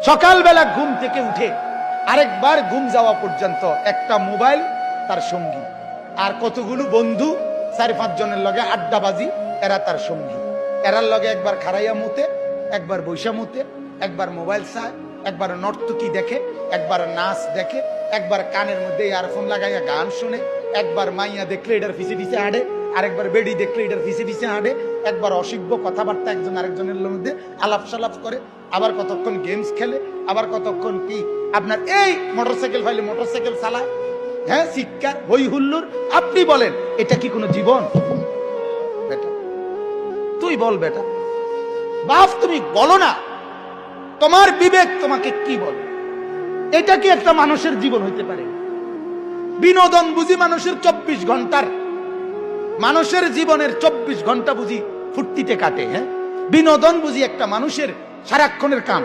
সকালবেলা ঘুম থেকে উঠে আরেকবার ঘুম যাওয়া পর্যন্ত একটা মোবাইল তার সঙ্গী, আর কতগুলো বন্ধু 4-5 জনের লগে আড্ডাবাজি, এরা তার সঙ্গী। এরার লগে একবার খারাইয়া মুতে, একবার বৈশা মুতে, একবার মোবাইল চায়, একবার নর্তকী দেখে, একবার নাচ দেখে, একবার কানের মধ্যে ইয়ারফোন লাগাইয়া গান শুনে, একবার মাইয়া দেখলে এটার পিছে পিছে হাঁটে, আরেকবার বেডি দেখলে এটার পিছে পিছে হাঁটে, একবার অসভ্য কথাবার্তা একজন আরেকজনের মধ্যে আলাপ সালাপ করে, আবার কতক্ষণ গেমস খেলে, আবার কতক্ষণ কি আপনার এই মোটরসাইকেল ফাইলে মোটরসাইকেল চালায়, হ্যাঁ, চিৎকার হই হুল্লোর। আপনি বলেন এটা কি কোনো জীবন? বেটা তুই বল, বেটা বাপ তুমি বলো না, তোমার বিবেক তোমাকে কি বলে? এটা কি একটা মানুষের জীবন হইতে পারে? বিনোদন বুঝি মানুষের 24 ঘন্টার, মানুষের জীবনের 24 ঘন্টা বুঝি ফুর্তিতে কাটে? হ্যাঁ, বিনোদন বুঝি একটা মানুষের সারাক্ষণের কাম?